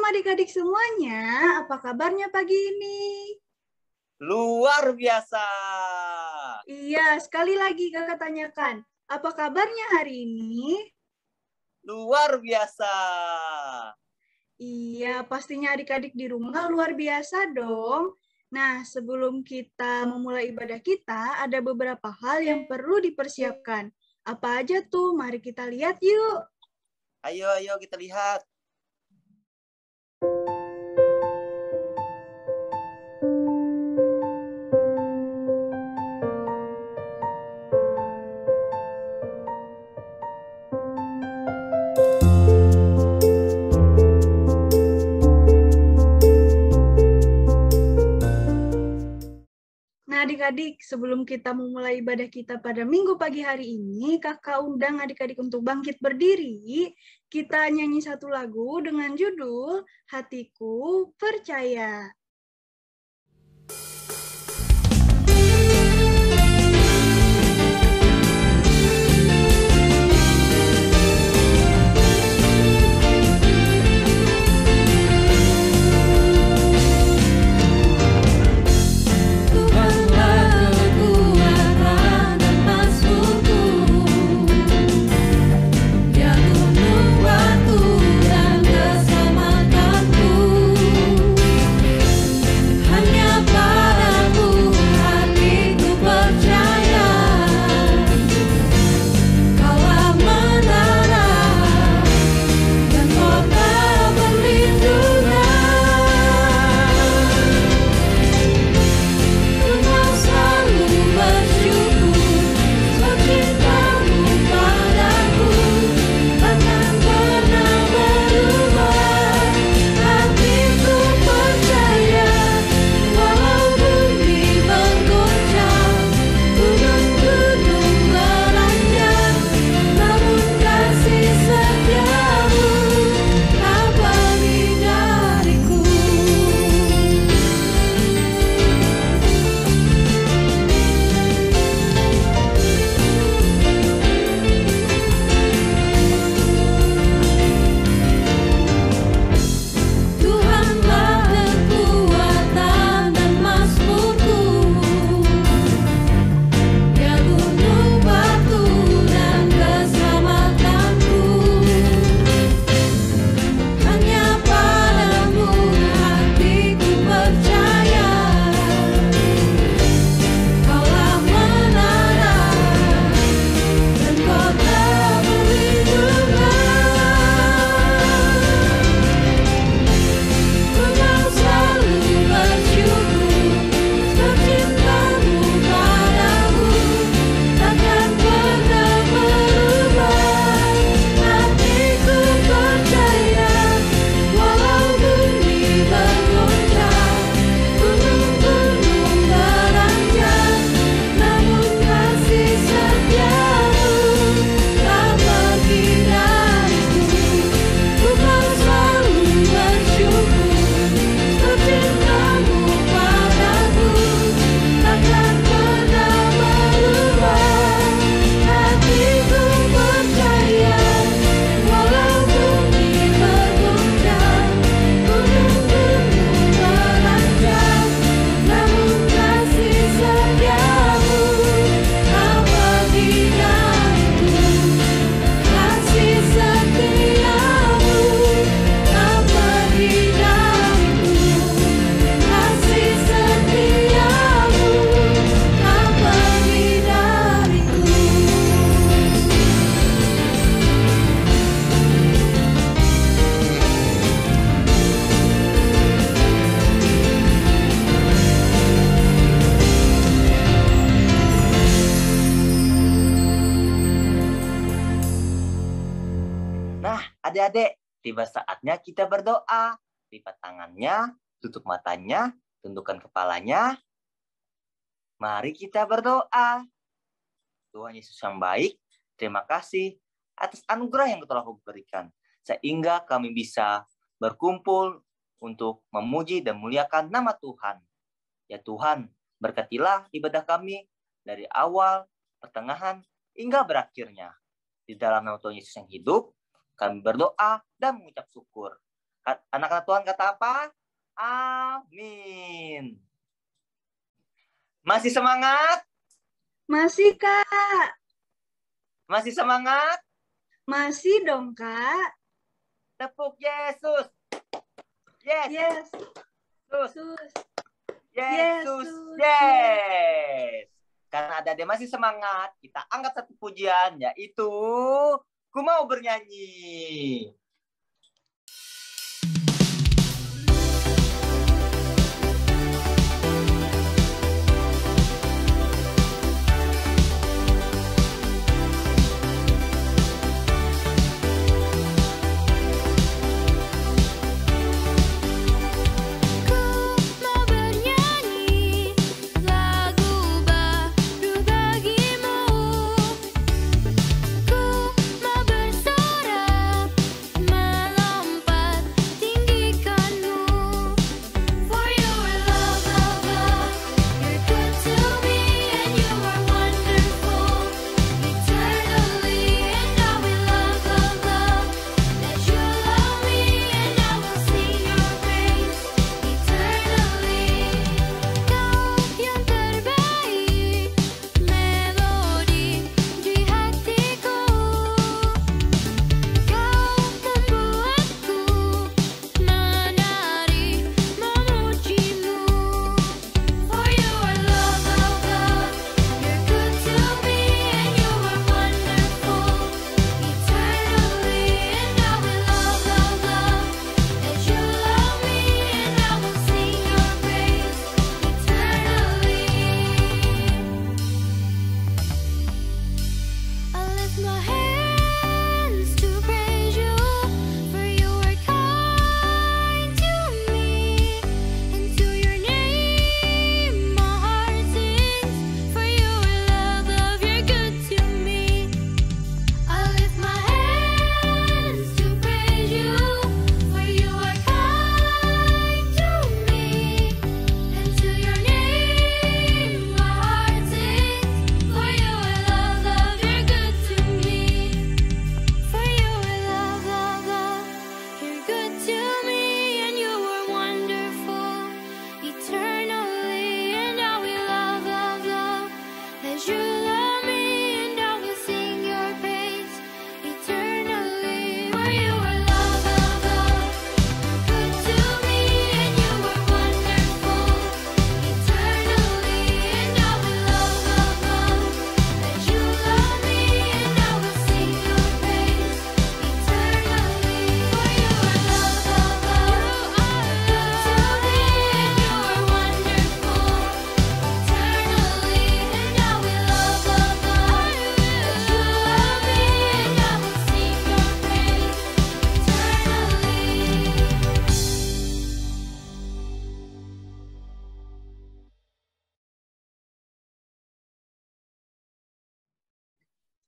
adik-adik semuanya, apa kabarnya pagi ini? Luar biasa. Iya, sekali lagi kakak tanyakan, apa kabarnya hari ini? Luar biasa. Iya, pastinya adik-adik di rumah luar biasa dong. Nah, sebelum kita memulai ibadah kita, ada beberapa hal yang perlu dipersiapkan. Apa aja tuh? Mari kita lihat yuk. Ayo kita lihat. Nah, adik-adik, sebelum kita memulai ibadah kita pada minggu pagi hari ini, kakak undang adik-adik untuk bangkit berdiri. Kita nyanyi satu lagu dengan judul Hatiku Percaya. Adik-adik, tiba saatnya kita berdoa. Lipat tangannya, tutup matanya, tundukkan kepalanya. Mari kita berdoa. Tuhan Yesus yang baik, terima kasih atas anugerah yang telah Kau berikan. Sehingga kami bisa berkumpul untuk memuji dan muliakan nama Tuhan. Ya Tuhan, berkatilah ibadah kami dari awal, pertengahan, hingga berakhirnya. Di dalam nama Tuhan Yesus yang hidup, kami berdoa dan mengucap syukur. Anak-anak Tuhan kata apa? Amin. Masih semangat? Masih, Kak. Masih semangat? Masih dong, Kak. Tepuk Yesus. Yes. Yes. Yesus. Yesus. Yes. Karena adik-adik masih semangat, kita angkat satu pujian, yaitu Ku Mau Bernyanyi.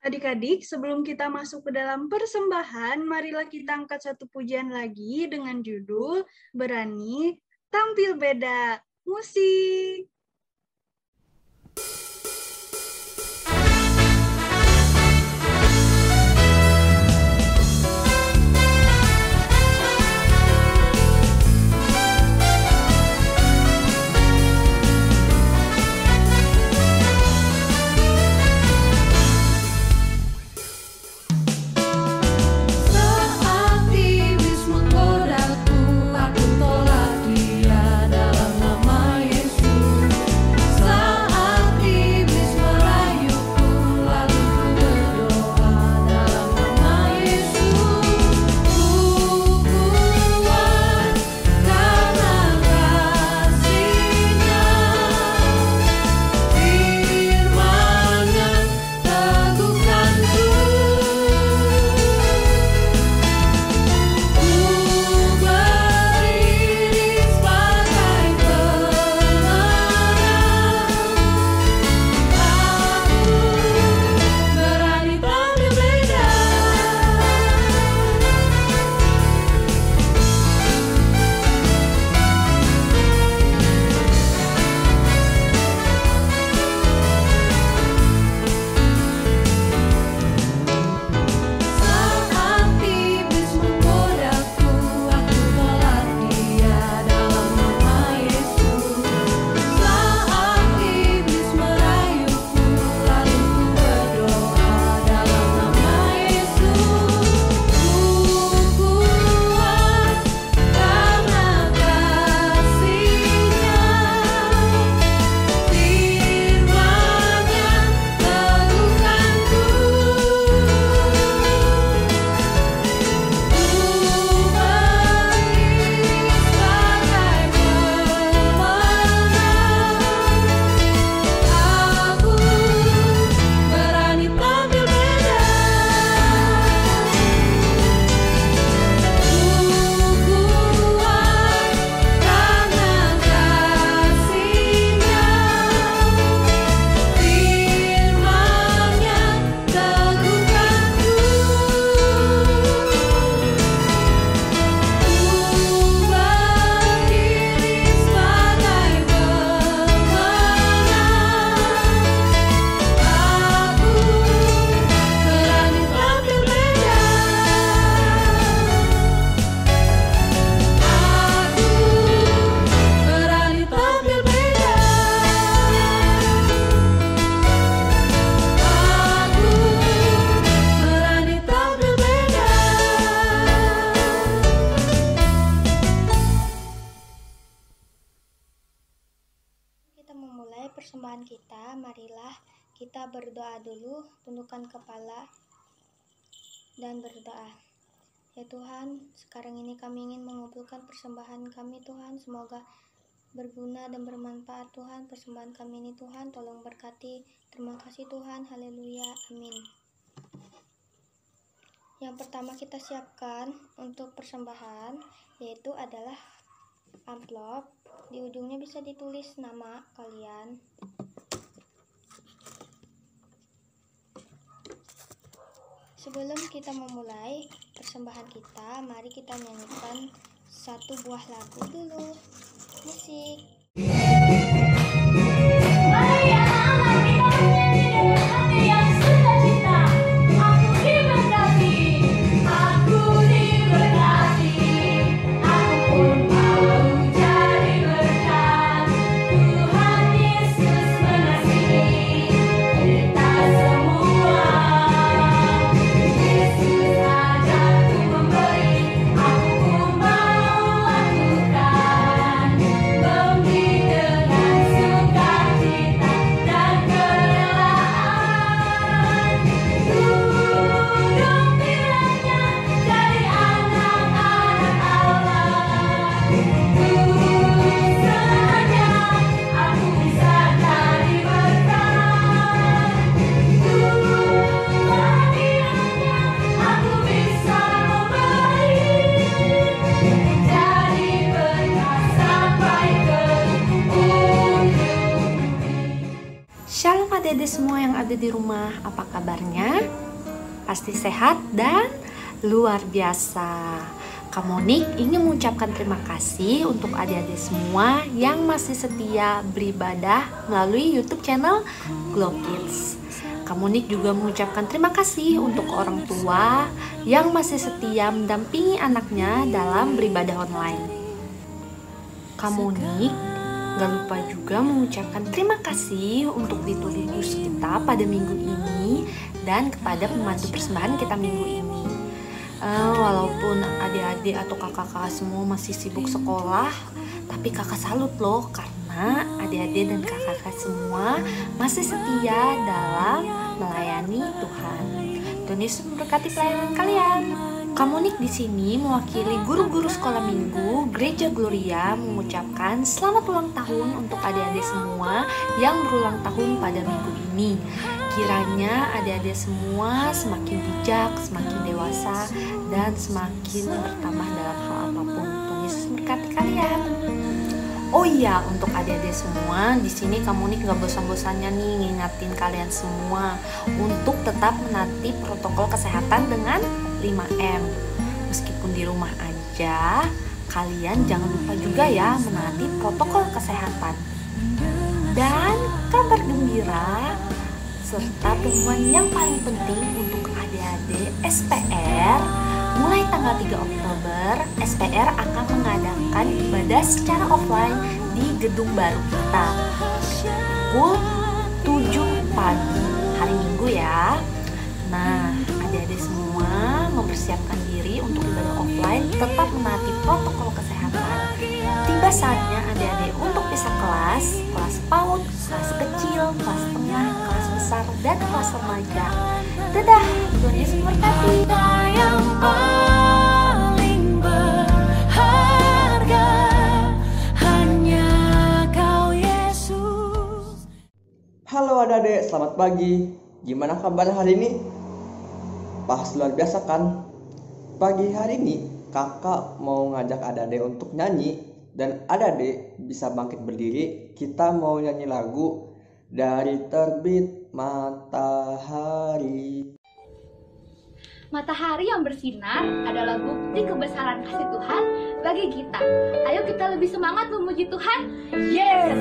Adik-adik, sebelum kita masuk ke dalam persembahan, marilah kita angkat satu pujian lagi dengan judul Berani Tampil Beda. Musik. Aku tolak dia dalam nama Yesus. persembahan kita, marilah kita berdoa dulu, tundukkan kepala dan berdoa. Ya Tuhan, sekarang ini kami ingin mengumpulkan persembahan kami Tuhan, semoga berguna dan bermanfaat Tuhan persembahan kami ini Tuhan, tolong berkati. Terima kasih Tuhan, haleluya, amin. Yang pertama kita siapkan untuk persembahan yaitu adalah amplop. Di ujungnya bisa ditulis nama kalian. Sebelum kita memulai persembahan kita, mari kita nyanyikan satu buah lagu dulu. Musik. Shalom adik-adik semua yang ada di rumah, apa kabarnya? Pasti sehat dan luar biasa. Kak Monik ingin mengucapkan terima kasih untuk adik-adik semua yang masih setia beribadah melalui YouTube channel Glow Kids. Kak Monik juga mengucapkan terima kasih untuk orang tua yang masih setia mendampingi anaknya dalam beribadah online. Kak Monik gak lupa juga mengucapkan terima kasih untuk liturgus kita pada minggu ini dan kepada pembantu persembahan kita minggu ini. Walaupun adik-adik atau kakak-kakak semua masih sibuk sekolah, tapi kakak salut loh karena adik-adik dan kakak-kakak semua masih setia dalam melayani Tuhan. Tuhan Yesus memberkati pelayanan kalian. Kak Monik di sini mewakili guru-guru sekolah minggu Gereja Gloria mengucapkan selamat ulang tahun untuk adik-adik semua yang berulang tahun pada minggu ini. Kiranya adik-adik semua semakin bijak, semakin dewasa, dan semakin bertambah dalam hal apapun. Tuhan Yesus memberkati kalian. Oh iya, untuk adik-adik semua, di sini Kak Monik gak bosan-bosannya nih ngingatin kalian semua untuk tetap menaati protokol kesehatan dengan 5M. Meskipun di rumah aja, kalian jangan lupa juga ya menaati protokol kesehatan. Dan kabar gembira serta pengumuman yang paling penting untuk adik-adik SPR, mulai tanggal 3 Oktober, SPR akan mengadakan ibadah secara offline di gedung baru kita pukul 7 pagi hari Minggu ya. Nah, adik-adik semua mempersiapkan diri untuk ibadah offline, tetap menaati protokol kesehatan. Tiba saatnya adik-adik untuk pisah kelas PAUD, kelas kecil, kelas tengah, kelas besar, dan kelas remaja. Dadah, Tuhan Yesus memberkati. Yang paling berharga hanya Kau Yesus. Halo adik-adik, selamat pagi. Gimana kabar hari ini? Pas luar biasa kan? Pagi hari ini kakak mau ngajak adik-adik untuk nyanyi. Dan adik-adik bisa bangkit berdiri. Kita mau nyanyi lagu Dari Terbit Matahari. Matahari yang bersinar adalah bukti kebesaran kasih Tuhan bagi kita. Ayo kita lebih semangat memuji Tuhan. Yes!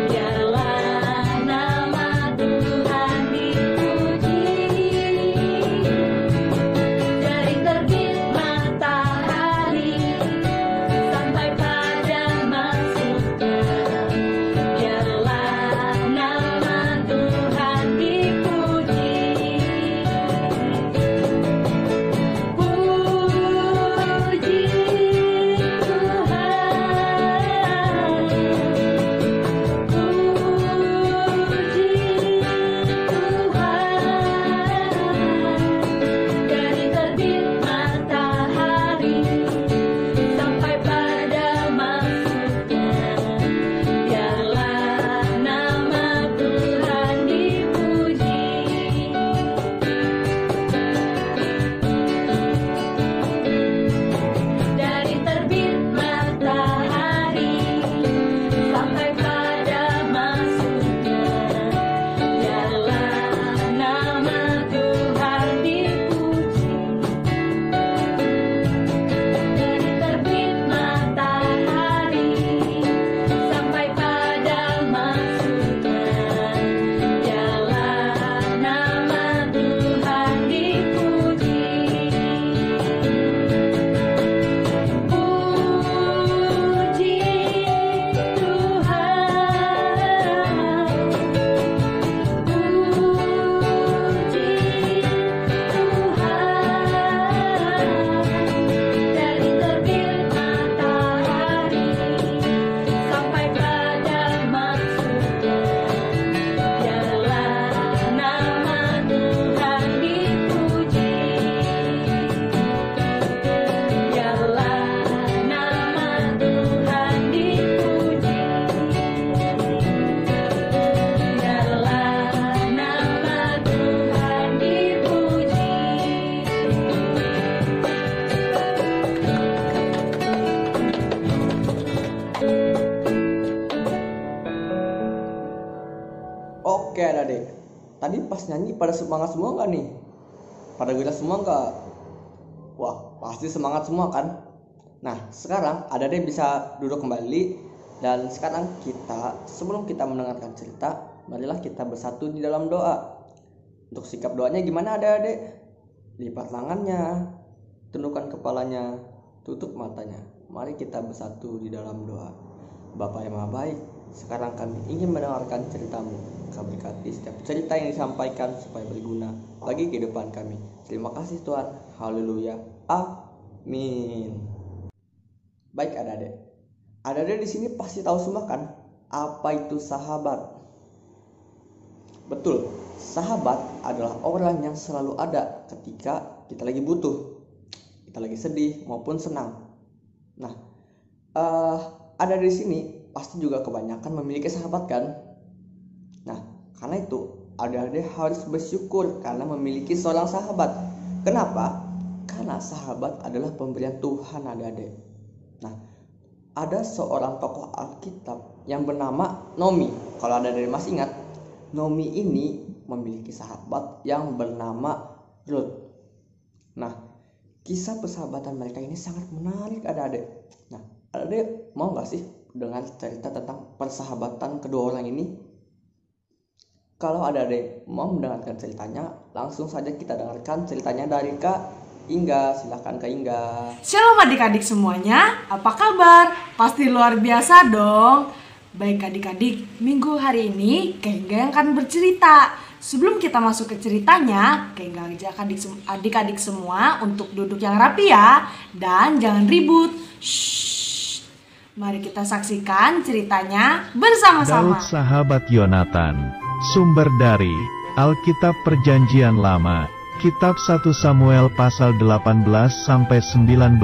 Biarlah nama Tuhan dipuji. Oke adik-adik, tadi pas nyanyi pada semangat semua nggak nih? Pada gila semua nggak? Wah, pasti semangat semua kan? Nah, sekarang adik-adik bisa duduk kembali. Dan sekarang sebelum kita mendengarkan cerita, marilah kita bersatu di dalam doa. Untuk sikap doanya gimana adik-adik? Lipat tangannya, tundukkan kepalanya, tutup matanya. Mari kita bersatu di dalam doa. Bapa yang Maha Baik, sekarang kami ingin mendengarkan cerita-Mu. Kau berkati setiap cerita yang disampaikan supaya berguna bagi kehidupan kami. Terima kasih Tuhan. Haleluya. Amin. Baik adik-adik. Adik-adik di sini pasti tahu semua kan apa itu sahabat? Betul, sahabat adalah orang yang selalu ada ketika kita lagi butuh, kita lagi sedih maupun senang. Nah, ada di sini pasti juga kebanyakan memiliki sahabat kan? Nah, karena itu adik-adik harus bersyukur karena memiliki seorang sahabat. Kenapa? Karena sahabat adalah pemberian Tuhan adik-adik. Nah, ada seorang tokoh Alkitab yang bernama Nomi. Kalau ada dari Mas ingat, Nomi ini memiliki sahabat yang bernama Ruth. Nah, kisah persahabatan mereka ini sangat menarik adik-adik. Nah, adik-adik mau gak sih dengar cerita tentang persahabatan kedua orang ini? Kalau adik-adik mau mendengarkan ceritanya, langsung saja kita dengarkan ceritanya dari Kak Inga. Silakan Kak Inga. Shalom adik-adik semuanya, apa kabar? Pasti luar biasa dong. Baik adik-adik, minggu hari ini Kak Inga yang akan bercerita. Sebelum kita masuk ke ceritanya, Kak Inga ajak adik-adik semua untuk duduk yang rapi ya. Dan jangan ribut. Shh. Mari kita saksikan ceritanya bersama-sama. Daud sahabat Yonatan. Sumber dari Alkitab Perjanjian Lama. Kitab 1 Samuel pasal 18-19.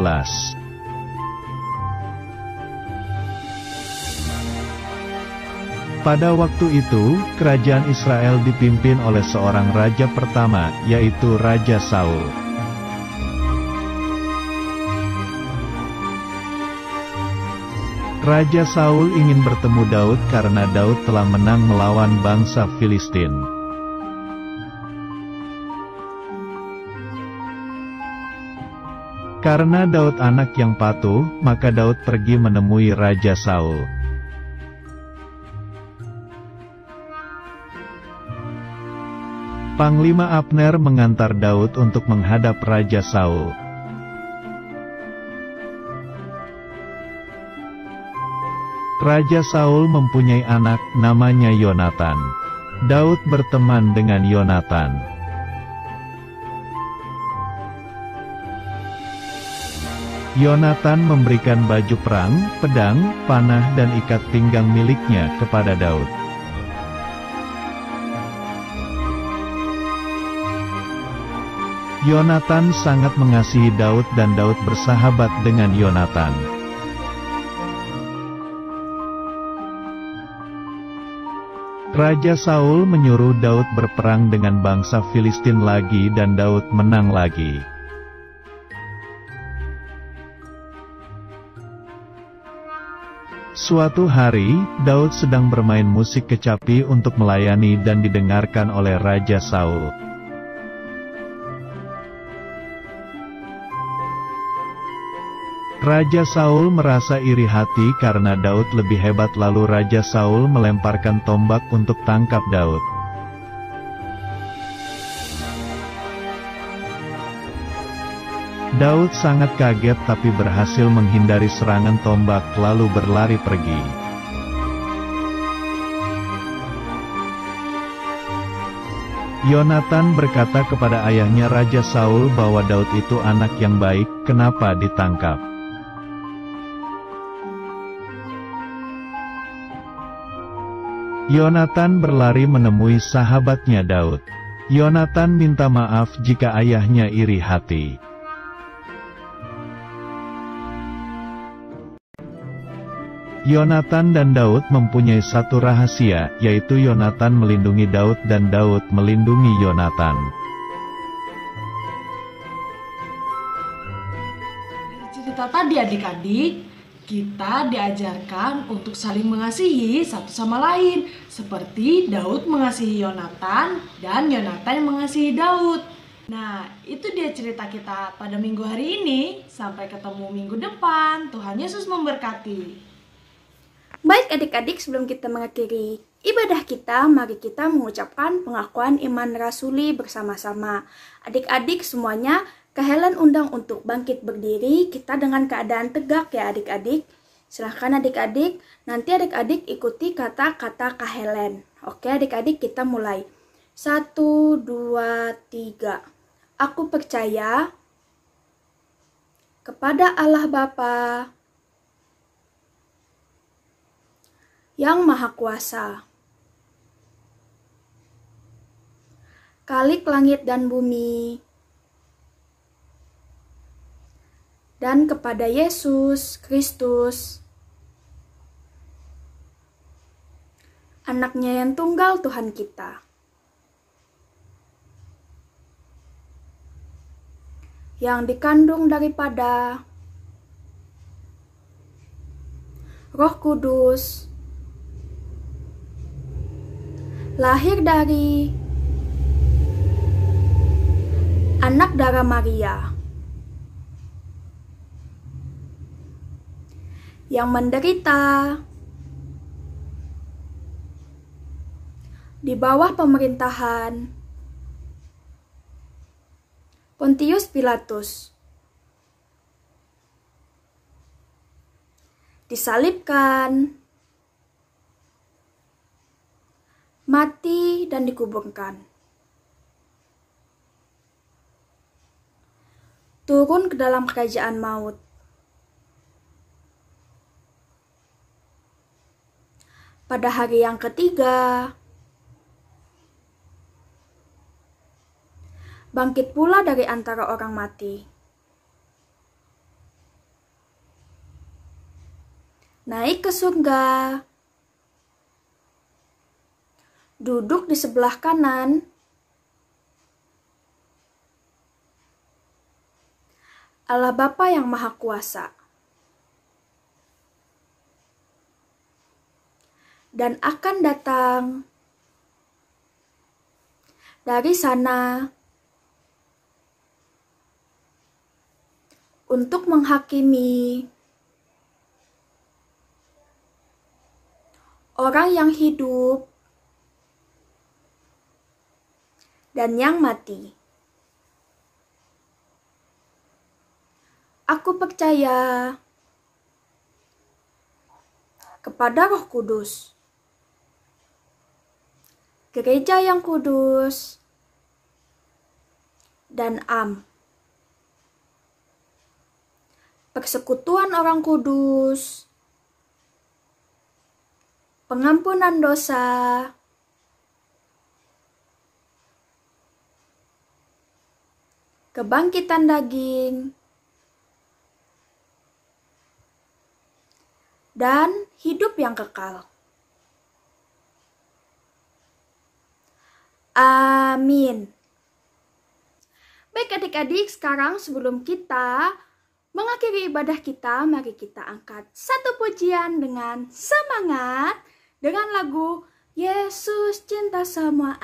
Pada waktu itu, kerajaan Israel dipimpin oleh seorang raja pertama, yaitu Raja Saul. Raja Saul ingin bertemu Daud karena Daud telah menang melawan bangsa Filistin. Karena Daud anak yang patuh, maka Daud pergi menemui Raja Saul. Panglima Abner mengantar Daud untuk menghadap Raja Saul. Raja Saul mempunyai anak, namanya Yonatan. Daud berteman dengan Yonatan. Yonatan memberikan baju perang, pedang, panah dan ikat pinggang miliknya kepada Daud. Yonatan sangat mengasihi Daud dan Daud bersahabat dengan Yonatan. Raja Saul menyuruh Daud berperang dengan bangsa Filistin lagi dan Daud menang lagi. Suatu hari, Daud sedang bermain musik kecapi untuk melayani dan didengarkan oleh Raja Saul. Raja Saul merasa iri hati karena Daud lebih hebat, lalu Raja Saul melemparkan tombak untuk tangkap Daud. Daud sangat kaget tapi berhasil menghindari serangan tombak lalu berlari pergi. Yonatan berkata kepada ayahnya Raja Saul bahwa Daud itu anak yang baik, kenapa ditangkap? Yonatan berlari menemui sahabatnya Daud. Yonatan minta maaf jika ayahnya iri hati. Yonatan dan Daud mempunyai satu rahasia, yaitu Yonatan melindungi Daud dan Daud melindungi Yonatan. Dari cerita tadi adik-adik, kita diajarkan untuk saling mengasihi satu sama lain, seperti Daud mengasihi Yonatan dan Yonatan mengasihi Daud. Nah, itu dia cerita kita pada minggu hari ini. Sampai ketemu minggu depan. Tuhan Yesus memberkati. Baik adik-adik, sebelum kita mengakhiri ibadah kita, mari kita mengucapkan pengakuan iman rasuli bersama-sama. Adik-adik semuanya, Kak Helen undang untuk bangkit berdiri, kita dengan keadaan tegak ya adik-adik. Silahkan adik-adik, nanti adik-adik ikuti kata-kata Kak Helen. Oke adik-adik, kita mulai. 1, 2, 3. Aku percaya kepada Allah Bapa yang Maha Kuasa, Khalik langit dan bumi, dan kepada Yesus Kristus, Anaknya yang tunggal Tuhan kita, yang dikandung daripada Roh Kudus, lahir dari anak darah Maria, yang menderita di bawah pemerintahan Pontius Pilatus, disalibkan, mati dan dikuburkan, turun ke dalam kerajaan maut, pada hari yang ketiga bangkit pula dari antara orang mati, naik ke surga, duduk di sebelah kanan Allah Bapa yang Maha Kuasa, dan akan datang dari sana untuk menghakimi orang yang hidup dan yang mati. Aku percaya kepada Roh Kudus, gereja yang kudus, dan persekutuan orang kudus, pengampunan dosa, kebangkitan daging, dan hidup yang kekal. Amin. Baik adik-adik, sekarang sebelum kita mengakhiri ibadah kita, mari kita angkat satu pujian dengan semangat dengan lagu Yesus cinta semua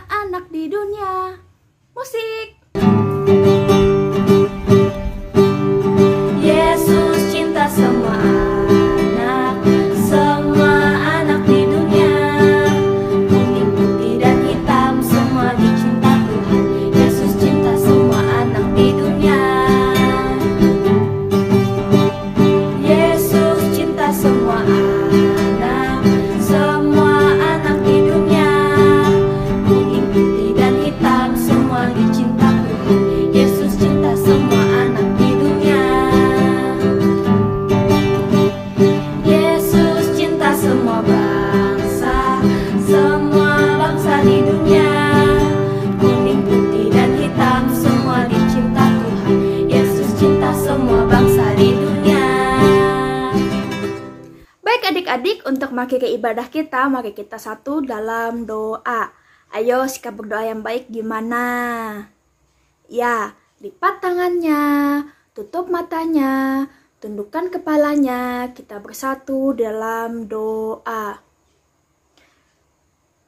anak di dunia. Musik. Yesus cinta semua anak di dunia. Kuning, putih, dan hitam semua dicinta Tuhan. Yesus cinta semua anak di dunia. Yesus cinta semua anak di dunia. Kuning, putih, dan hitam semua dicinta Tuhan. Yesus cinta semua anak di dunia. Yesus cinta semua bangsa di dunia. Kuning, putih, dan hitam semua dicinta Tuhan. Yesus cinta semua bangsa di dunia. Baik adik-adik, untuk mengakhiri ibadah kita, mari kita satu dalam doa. Ayo sikap berdoa yang baik gimana? Ya, lipat tangannya, tutup matanya, tundukkan kepalanya, kita bersatu dalam doa.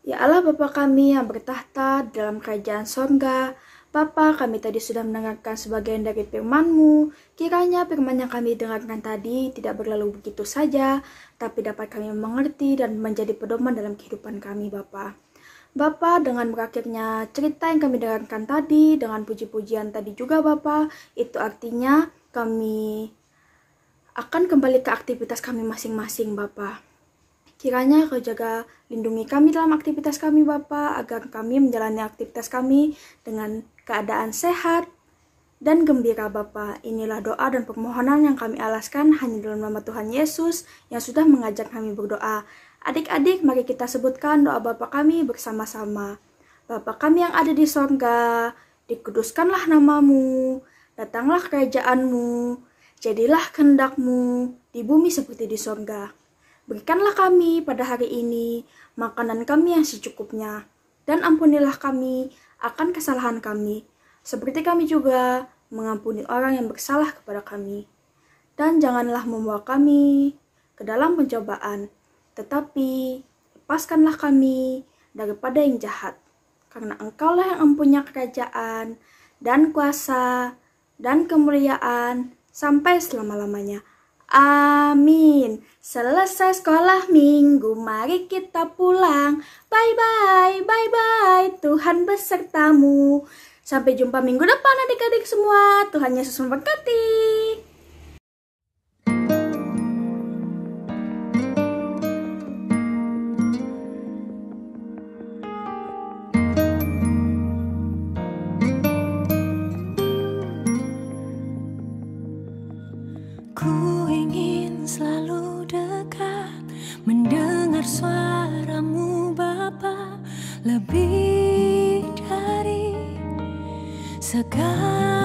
Ya Allah Bapa kami yang bertahta dalam kerajaan sorga, Bapa, kami tadi sudah mendengarkan sebagian dari firman-Mu. Kiranya firman yang kami dengarkan tadi tidak berlalu begitu saja, tapi dapat kami mengerti dan menjadi pedoman dalam kehidupan kami, Bapa. Bapa, dengan berakhirnya cerita yang kami dengarkan tadi, dengan puji-pujian tadi juga, Bapa, itu artinya kami akan kembali ke aktivitas kami masing-masing, Bapa. Kiranya Kau jaga lindungi kami dalam aktivitas kami, Bapa, agar kami menjalani aktivitas kami dengan keadaan sehat dan gembira, Bapa. Inilah doa dan permohonan yang kami alaskan hanya dalam nama Tuhan Yesus yang sudah mengajak kami berdoa. Adik-adik, mari kita sebutkan doa Bapa kami bersama-sama. Bapa kami yang ada di sorga, dikuduskanlah nama-Mu, datanglah kerajaan-Mu, jadilah kehendak-Mu di bumi seperti di sorga. Berikanlah kami pada hari ini makanan kami yang secukupnya, dan ampunilah kami akan kesalahan kami, seperti kami juga mengampuni orang yang bersalah kepada kami. Dan janganlah membawa kami ke dalam pencobaan, tetapi lepaskanlah kami daripada yang jahat, karena Engkaulah yang mempunyai kerajaan, dan kuasa, dan kemuliaan, sampai selama-lamanya. Amin. Selesai sekolah minggu, mari kita pulang. Bye-bye, bye-bye, Tuhan besertamu. Sampai jumpa minggu depan adik-adik semua. Tuhan Yesus memberkati. Ku ingin selalu dekat, mendengar suara-Mu Bapa, lebih dari segala